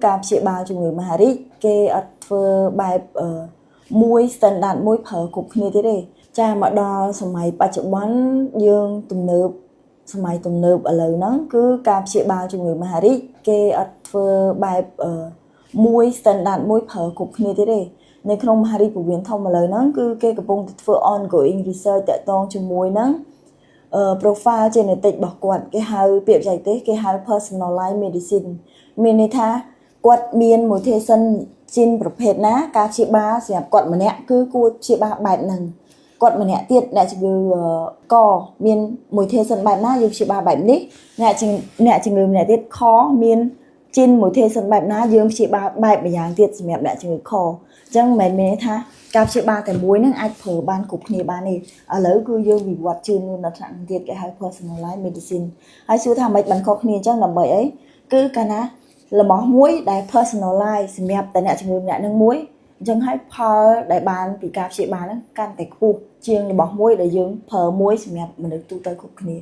Cạp chị bao cho người mà rít kê ắt phơ bài muối standard muối phở cục như thế đây cha mà đo sớm mai ba chục bón dương tùm nợp sớm mai tùm nợp ở lời nó cứ cạp chị bao cho người mà rít kê ắt phơ bài muối standard muối phở cục như thế đâyในក្នុងមហារីកពវៀនធំមកលើហ្នឹងគឺគេកំពុងធ្វើ ongoing research តាក់ទងជាមួយនឹង profile genetic របស់គាត់គេហៅពាក្យបច្ចេកទេសគេហៅ personalized medicine មានន័យថាគាត់មាន mutation gene ប្រភេទណាការព្យាបាលសម្រាប់គាត់ម្នាក់គឺគួរព្យាបាលបែបហ្នឹងគាត់ម្នាក់ទៀតអ្នកជំងឺកមាន mutation បែបណាយើងព្យាបាលបែបនេះអ្នកជំងឺម្នាក់ទៀតខមាន gene mutation បែបណាយើងព្យាបាលបែបម្យ៉ាងទៀតសម្រាប់អ្នកជំងឺខចឹងមិនមែនថាការព្យាបាលតែមួយនឹងអាចប្រើបានគ្រប់គ្នាបានទេឥឡូវគឺយើងវិវត្តជឿនលឿនដល់ថ្នាក់ទៀតគេហៅ personalized medicine ហើយសួរថាមិនបានខុសគ្នាអញ្ចឹងដើម្បីអីគឺកាលណារបស់មួយដែល personalize សម្រាប់តែអ្នកជំងឺម្នាក់នឹងមួយអញ្ចឹងហើយផលដែលបានពីការព្យាបាលហ្នឹងកាន់តែខ្ពស់ជាងរបស់មួយដែលយើងប្រើមួយសម្រាប់មនុស្សទូទៅគ្រប់គ្នា